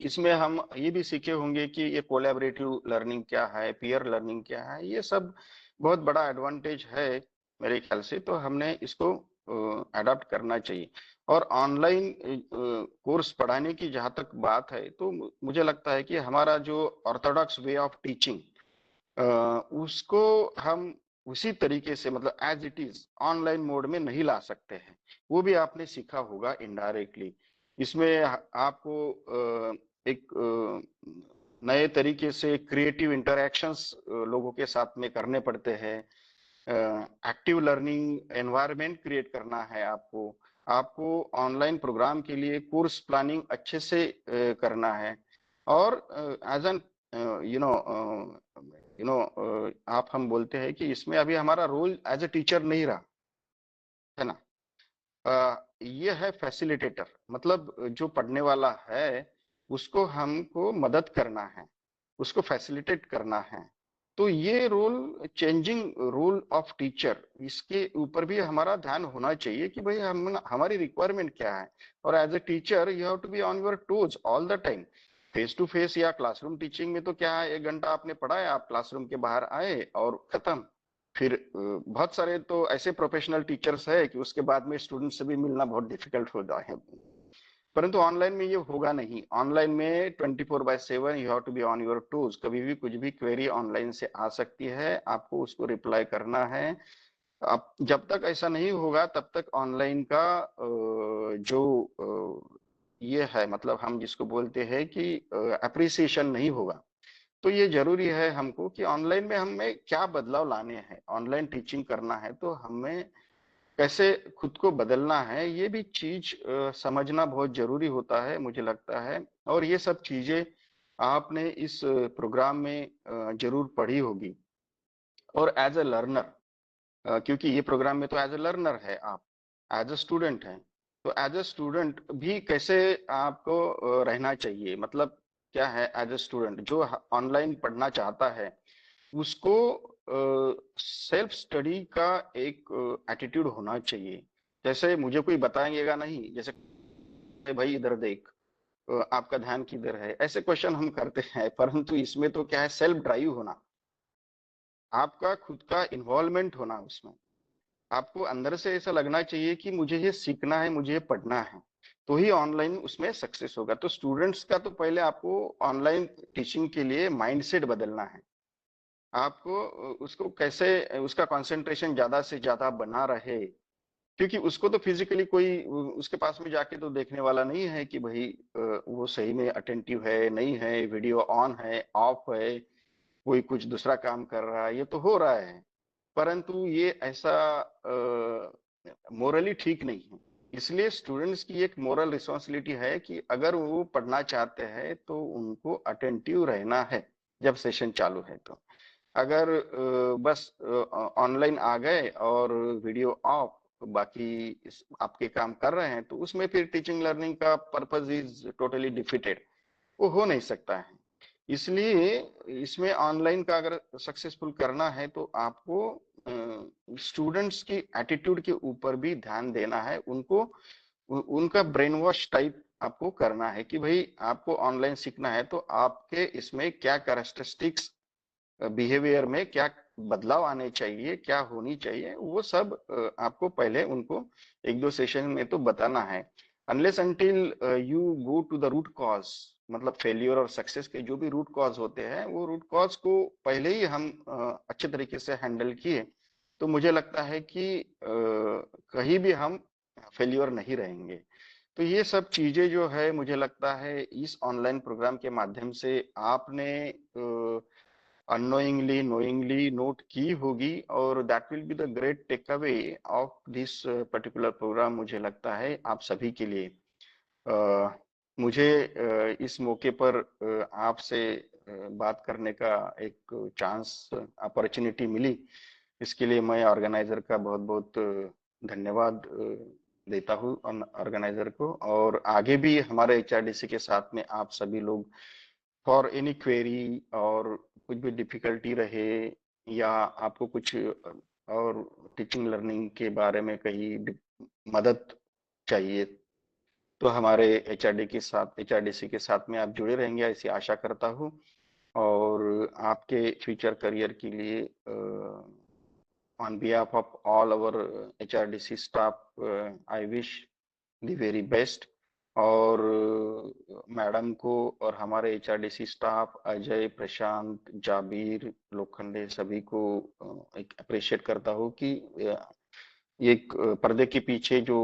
इसमें हम ये भी सीखे होंगे कि ये कोलैबोरेटिव लर्निंग क्या है, पीयर लर्निंग क्या है, ये सब बहुत बड़ा एडवांटेज है मेरे ख्याल से। तो हमने इसको अडॉप्ट करना चाहिए। और ऑनलाइन कोर्स पढ़ाने की जहाँ तक बात है, तो मुझे लगता है कि हमारा जो ऑर्थोडॉक्स वे ऑफ टीचिंग, उसको हम उसी तरीके से मतलब as it is online mode में नहीं ला सकते हैं। वो भी आपने सीखा होगा इनडायरेक्टली। इसमें आपको एक नए तरीके से क्रिएटिव इंटरैक्शंस लोगों के साथ में करने पड़ते हैं। एक्टिव लर्निंग एनवायरनमेंट क्रिएट करना है आपको। आपको ऑनलाइन प्रोग्राम के लिए कोर्स प्लानिंग अच्छे से करना है। और एज एन आप हम बोलते हैं कि इसमें अभी हमारा रोल एज ए टीचर नहीं रहा है ना। ये है फैसिलिटेटर, मतलब जो पढ़ने वाला है उसको हमको मदद करना है, उसको फैसिलिटेट करना है। तो ये role, changing role of teacher, इसके ऊपर भी हमारा ध्यान होना चाहिए कि भाई हमारी रिक्वायरमेंट क्या है। और as a teacher you have to be on your toes all the time. Face to face या क्लासरूम टीचिंग में तो क्या है, 1 घंटा आपने पढ़ाया, आप क्लासरूम के बाहर आए और खत्म। फिर बहुत सारे तो ऐसे प्रोफेशनल टीचर्स है कि उसके बाद में स्टूडेंट से भी मिलना बहुत डिफिकल्ट हो जाए है। परंतु ऑनलाइन में ये होगा नहीं। ऑनलाइन में 24/7 you have to be on your toes. कभी भी कुछ भी क्वेरी ऑनलाइन से आ सकती है, आपको उसको रिप्लाई करना है। अब जब तक ऐसा नहीं होगा तब तक ऑनलाइन का जो ये है, मतलब हम जिसको बोलते हैं कि अप्रिसिएशन नहीं होगा। तो ये जरूरी है हमको कि ऑनलाइन में हमें क्या बदलाव लाने हैं। ऑनलाइन टीचिंग करना है तो हमें कैसे खुद को बदलना है, ये भी चीज समझना बहुत जरूरी होता है मुझे लगता है। और ये सब चीजें आपने इस प्रोग्राम में जरूर पढ़ी होगी। और एज अ लर्नर, क्योंकि ये प्रोग्राम में तो एज अ लर्नर है, आप एज अ स्टूडेंट हैं, तो एज अ स्टूडेंट भी कैसे आपको रहना चाहिए, मतलब क्या है, एज अ स्टूडेंट जो ऑनलाइन पढ़ना चाहता है उसको सेल्फ स्टडी का एक एटीट्यूड होना चाहिए। जैसे मुझे कोई बताएंगेगा नहीं, जैसे भाई इधर देख, आपका ध्यान किधर है, ऐसे क्वेश्चन हम करते हैं, परंतु इसमें तो क्या है, सेल्फ ड्राइव होना, आपका खुद का इन्वॉल्वमेंट होना उसमें, आपको अंदर से ऐसा लगना चाहिए कि मुझे ये सीखना है, मुझे ये पढ़ना है, तो ही ऑनलाइन उसमें सक्सेस होगा। तो स्टूडेंट्स का तो पहले आपको ऑनलाइन टीचिंग के लिए माइंडसेट बदलना है, आपको उसको कैसे उसका कंसंट्रेशन ज्यादा से ज्यादा बना रहे, क्योंकि उसको तो फिजिकली कोई उसके पास में जाके तो देखने वाला नहीं है कि भाई वो सही में अटेंटिव है नहीं है, वीडियो ऑन है ऑफ है, कोई कुछ दूसरा काम कर रहा है, ये तो हो रहा है, परंतु ये ऐसा मोरली ठीक नहीं है। इसलिए स्टूडेंट्स की एक मोरल रिस्पॉन्सिबिलिटी है कि अगर वो पढ़ना चाहते हैं तो उनको अटेंटिव रहना है जब सेशन चालू है। तो अगर बस ऑनलाइन आ गए और वीडियो ऑफ, बाकी आपके काम कर रहे हैं, तो उसमें फिर टीचिंग लर्निंग का पर्पज इज टोटली डिफीटेड, वो हो नहीं सकता है। इसलिए इसमें ऑनलाइन का अगर सक्सेसफुल करना है तो आपको स्टूडेंट्स की एटीट्यूड के ऊपर भी ध्यान देना है, उनको उनका ब्रेन वॉश टाइप आपको करना है कि भाई आपको ऑनलाइन सीखना है तो आपके इसमें क्या कैरेक्टरिस्टिक्स, बिहेवियर में क्या बदलाव आने चाहिए, क्या होनी चाहिए, वो सब आपको पहले उनको एक दो सेशन में तो बताना है। Unless until you go to the root cause, मतलब फेलियर और सक्सेस के जो भी रूट कॉज होते हैं, वो रूट कॉज को पहले ही हम अच्छे तरीके से हैंडल किए तो मुझे लगता है कि कहीं भी हम फेलियर नहीं रहेंगे। तो ये सब चीजें जो है मुझे लगता है इस ऑनलाइन प्रोग्राम के माध्यम से आपने unknowingly knowingly नोट की होगी, और that will be the great take away of this particular program, मुझे लगता है आप सभी के लिए। मुझे इस मौके पर आपसे बात करने का एक चांस, अपॉर्चुनिटी मिली, इसके लिए मैं ऑर्गेनाइजर का बहुत बहुत धन्यवाद देता हूँ ऑर्गेनाइजर को। और आगे भी हमारे HRDC के साथ में आप सभी लोग फॉर एनी क्वेरी और कुछ भी डिफिकल्टी रहे, या आपको कुछ और टीचिंग लर्निंग के बारे में कहीं मदद चाहिए, तो हमारे HRDC के साथ में आप जुड़े रहेंगे ऐसी आशा करता हूँ। और आपके फ्यूचर करियर के लिए on behalf of all our HRDC staff I wish the very best. और मैडम को और हमारे HRDC स्टाफ अजय, प्रशांत, जाबीर, लोखंडे सभी को एक अप्रिशिएट करता हूँ कि एक पर्दे के पीछे जो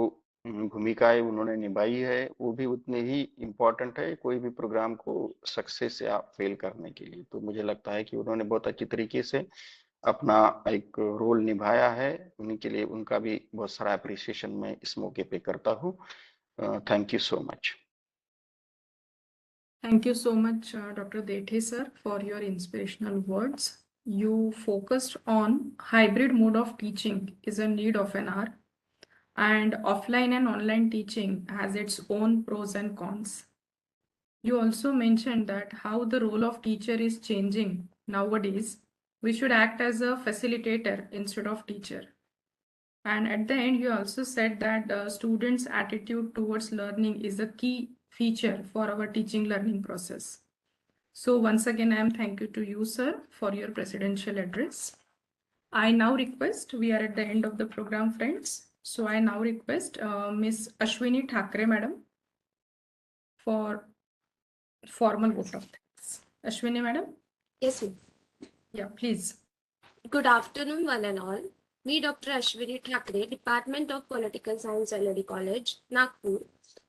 भूमिकाएं उन्होंने निभाई है वो भी उतनी ही इम्पोर्टेंट है कोई भी प्रोग्राम को सक्सेस या फेल करने के लिए। तो मुझे लगता है कि उन्होंने बहुत अच्छी तरीके से अपना एक रोल निभाया है, उन्हीं के लिए उनका भी बहुत सारा अप्रिसिएशन मैं इस मौके पे करता हूँ। Thank you so much. Thank you so much, Dr. Dethe sir, for your inspirational words. You focused on hybrid mode of teaching is a need of an hour, and offline and online teaching has its own pros and cons. You also mentioned that how the role of teacher is changing nowadays. We should act as a facilitator instead of teacher. And at the end, you also said that the students' attitude towards learning is a key feature for our teaching learning process. So once again, I am thank you to you, sir, for your presidential address. I now request, we are at the end of the program, friends. So I now request Ms. Ashwini Thakre, madam, for formal vote of thanks. Ashwini, madam? Yes, ma'am. Yeah, please. Good afternoon, one and all. Me doctor Ashwini Thackeray, department of political science, LLD college, Nagpur,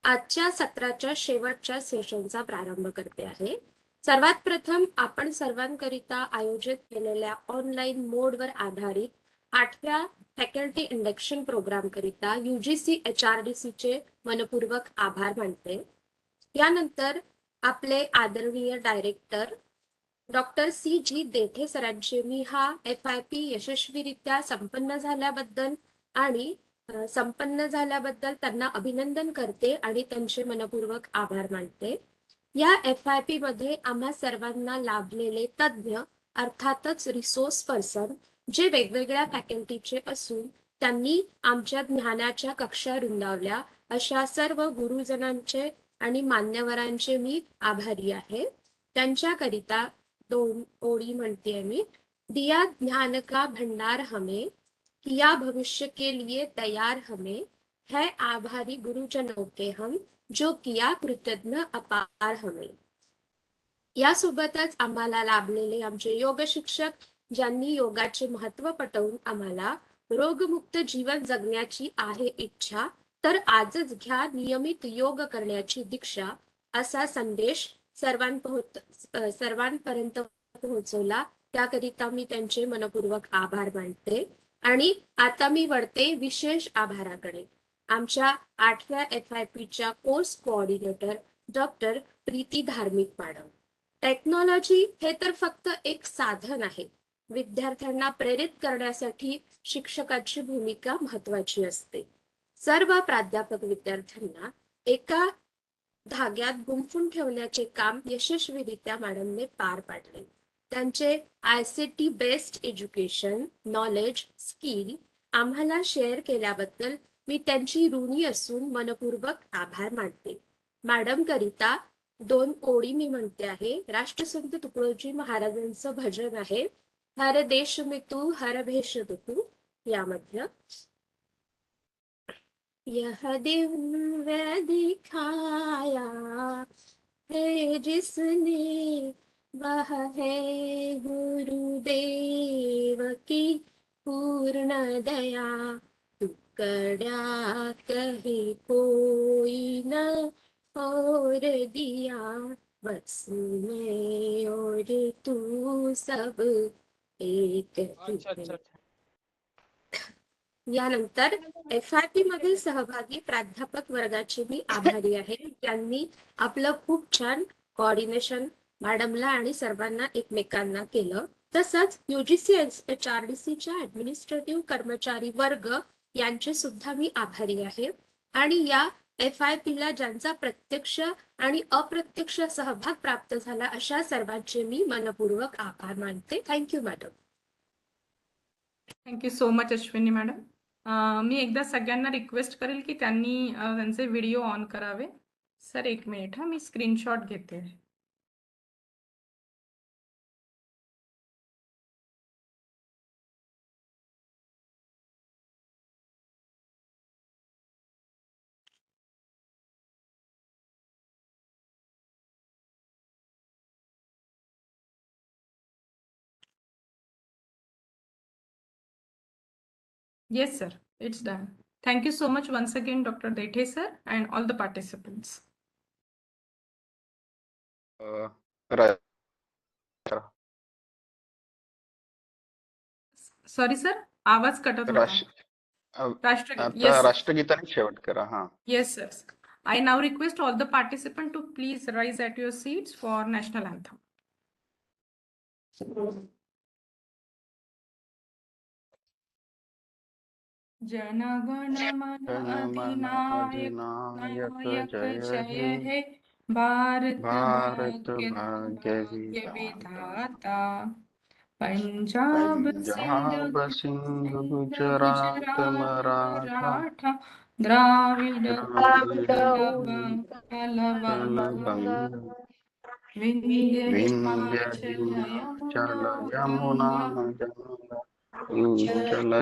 आजच्या सत्राच्या शेवटच्या सेशनचा प्रारंभ करते आहे. सर्वात प्रथम आपण सर्वांकरिता आयोजित केलेल्या ऑनलाईन मोडवर आधारित 8व्या फॅकल्टी इंडक्शन प्रोग्राम करिता UGC HRDC चे मनपूर्वक आभार मानते. यानंतर आपले आदरणीय डायरेक्टर डॉक्टर C.G. देठे सरांचे मी हा FIP यशस्वीरित्या संपन्न झाल्याबद्दल आणि संपन्न झाल्याबद्दल त्यांना अभिनंदन करते आणि त्यांचे मनपूर्वक आभार मानते. या FIP मध्ये आम्हा सर्वांना लाभलेले तज्ज्ञ अर्थातच रिसोर्स पर्सन जे वेगवेगळ्या फॅकल्टीचे असून त्यांनी आमच्या ज्ञानाच्या कक्षा रुंदावल्या अशा सर्व गुरुजनांचे आणि मान्यवरांचे मी आभारी आहे. त्यांच्याकरिता 2 ओळी म्हणते मी. दिया ज्ञान का भंडार हमें, किया भविष्य के लिए तैयार हमें, है आभारी गुरुजनों के हम, जो किया कृतज्ञ अपार हमें. यासोबतच आम्हाला लाभलेले आमचे योग शिक्षक ज्यांनी योगाचे महत्त्व पटवून आम्हाला रोगमुक्त जीवन जगण्याची आहे इच्छा तर आजच घ्या नियमित योग करण्याची दीक्षा असा संदेश सर्वांपर्यंत पोहोचवला. त्याकरिता मी त्यांचे मनपूर्वक आभार मानते. आणि आता मी वळते विशेष आभाराकडे. आमच्या 8व्या FIPच्या कोर्स कोऑर्डिनेटर डॉक्टर प्रीती धार्मिक मॅडम. टेक्नॉलॉजी हे तर फक्त एक साधन आहे. विद्यार्थ्यांना प्रेरित करण्यासाठी शिक्षकाची भूमिका महत्वाची असते. सर्व प्राध्यापक विद्यार्थ्यांना एका धाग्यात गुंफून ठेवण्याचे काम यशस्वीरित्या मॅडमने पार पाडले. त्यांचे ICT based education, knowledge, skill आम्हाला शेअर केल्याबद्दल मी त्यांची ऋणी असून मनपूर्वक आभार मानते. मॅडम करिता 2 ओळी मी म्हणते आहे. राष्ट्रसंत तुकडोजी महाराजांचं भजन आहे, हर देश में तू हर भेष तू. यामधलं यह दिव्य दिखाया है जिसने वह है गुरुदेव की पूर्ण दया. टुकड़ा कहे कोई न और दिया, बस मैं और तू सब एक ही. यानंतर FIP मधील सहभागी प्राध्यापक वर्गाचे मी आभारी आहे. त्यांनी आपलं खूप छान कोऑर्डिनेशन मॅडमला आणि सर्वांना एकमेकांना केलं. तसंच UGC HRDCच्या ऍडमिनिस्ट्रेटिव्ह कर्मचारी वर्ग यांचे सुद्धा मी आभारी आहे. आणि या FIP ला ज्यांचा प्रत्यक्ष आणि अप्रत्यक्ष सहभाग प्राप्त झाला अशा सर्वांचे मी मनपूर्वक आभार मानते. Thank you madam. Thank you so much Ashwini madam. मी एकदा सगळ्यांना रिक्वेस्ट करेल की त्यांनी त्यांचे व्हिडिओ ऑन करावे. सर 1 मिनिट मी स्क्रीनशॉट घेते. Yes, sir. It's done. Thank you so much once again, Dr. Dethe, sir, and all the participants. Sorry, sir. आवाज कटत होता. राष्ट्रगीत. Yes. राष्ट्रगीताने शेवट करा. हा. Yes, sir. I now request all the participants to please rise at your seats for national anthem. Jana Gana मन अधिनायक जय हे भारत भाग्य विधाता. पंजाब सिंध गुजरात मराठा द्राविड विंध्य हिमाचल यमुना जल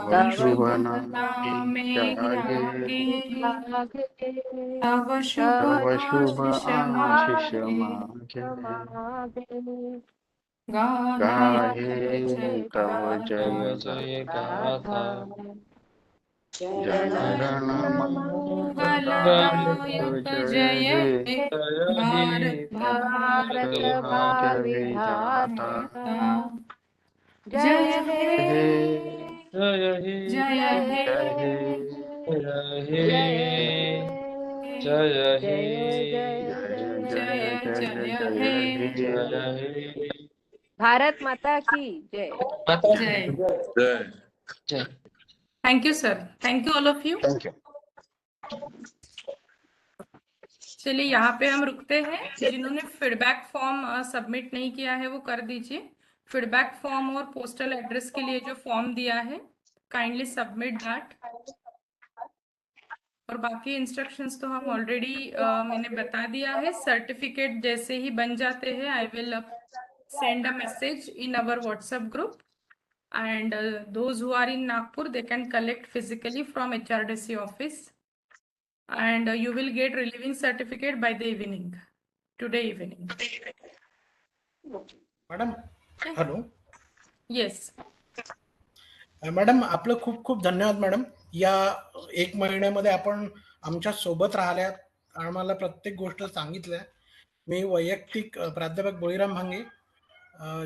तव शुभ नामे जागे, तव शुभ आशीष मागे, गाहे तव जय जय गाथा. जनगण मंगलदायक जय हे भारत भाग्य विधाता. जय हे जय हे जय हे भारत माता की जय. जय. जय. Thank you, sir. Thank you, all of you. Thank you. चलिए यहाँ पे हम रुकते हैं. जिन्होंने फीडबैक फॉर्म सबमिट नहीं किया है वो कर दीजिए. फीडबैक फॉर्म और पोस्टल एड्रेस के लिए जो फॉर्म दिया है काइंडली सबमिट दैट. और बाकी इंस्ट्रक्शंस तो हम ऑलरेडी मैंने बता दिया है. सर्टिफिकेट जैसे ही बन जाते हैं I will send a message in our WhatsApp group, and those who are in Nagpur they can collect physically from HRDC office, and you will get relieving certificate by the evening, today evening. Madam hello. Yes. Madam आपलं खूप खूप धन्यवाद madam. या 1 महिन्यामध्ये आपण आमच्या सोबत राहिल्यात, आम्हाला प्रत्येक गोष्ट सांगितल्या. मी वैयक्तिक प्राध्यापक बळीराम भांगे,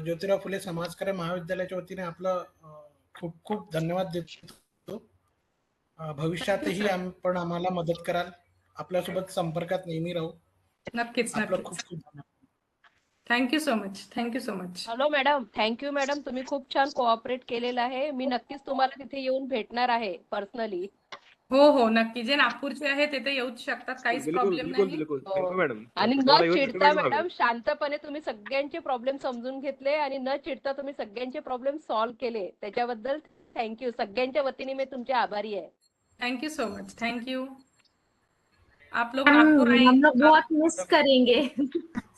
ज्योतिराव फुले समाजकार्य महाविद्यालयाच्या वतीने आपलं खूप खूप धन्यवाद देतो. भविष्यातही आपण आम्हाला मदत कराल. आपल्यासोबत संपर्कात नेहमी राहू. नक्कीच आपलं नक्कीच. खूप खूप धन्यवाद. Thank you so much. Thank you so much. Hello madam, thank you madam, तुम्ही खूप छान कोऑपरेट केलेलं आहे. मी नक्कीच तुम्हाला तिथे येऊन भेटणार आहे पर्सनली. हो हो नक्की. जे नागपूरचे आहे ते तर येऊच शकतात, काहीच प्रॉब्लेम नाही. मॅडम. आणि न चिडता मॅडम शांतपणे तुम्ही सगळ्यांचे प्रॉब्लेम समजून घेतले आणि न चिडता तुम्ही सगळ्यांचे प्रॉब्लेम सॉल्व्ह केले. त्याच्याबद्दल थँक्यू. सगळ्यांच्या वतीने मी तुमचे आभारी आहे. Thank you so much. Thank you. आप लोग नागपुर हम आएंगे. लोग बहुत मिस करेंगे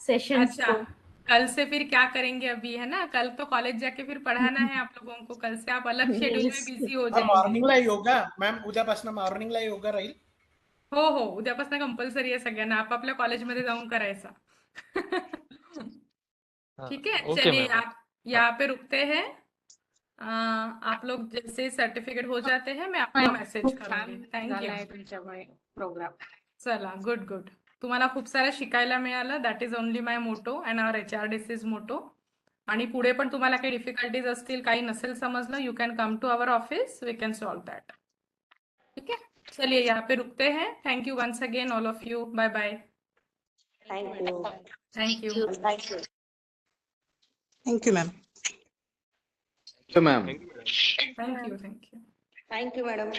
सेशंस अच्छा, को. कल से फिर क्या करेंगे अभी, है ना? कल तो कॉलेज जाके फिर पढ़ाना है आप लोगों को. कल से आप अलग शेड्यूल में बिजी हो जाएंगे. मॉर्निंगला योगा मॅम, उद्यापासून मॉर्निंगला योगा राहील. हो हो उद्यापासून कंपल्सरी आहे सगळ्यांना आपापल्या कॉलेजमध्ये जाऊन करायचा. ठीक है. ओके चलिए मैम. आप यहाँ पे रुकते हैं. आप लोग जैसे सर्टिफिकेट हो जाते हैं मैं आपको मैसेज करूंगी. थँक्यू. प्रोग्राम. चला गुड गुड. तुम्हाला खूप सारं शिकायला मिळालं. That is only my motto and our HRDC's motto. आणि पुढे पण तुम्हाला काही डिफिकल्टीज असतील, काही नसेल समजलं, you can come to our office, we can solve that. ठीक है. चलिए यहाँ पे रुकते हैं. Thank you once again all of you. Bye bye. Thank you. Thank you. Thank you. Thank you, ma'am. Ma'am. Thank you. Thank you, madam.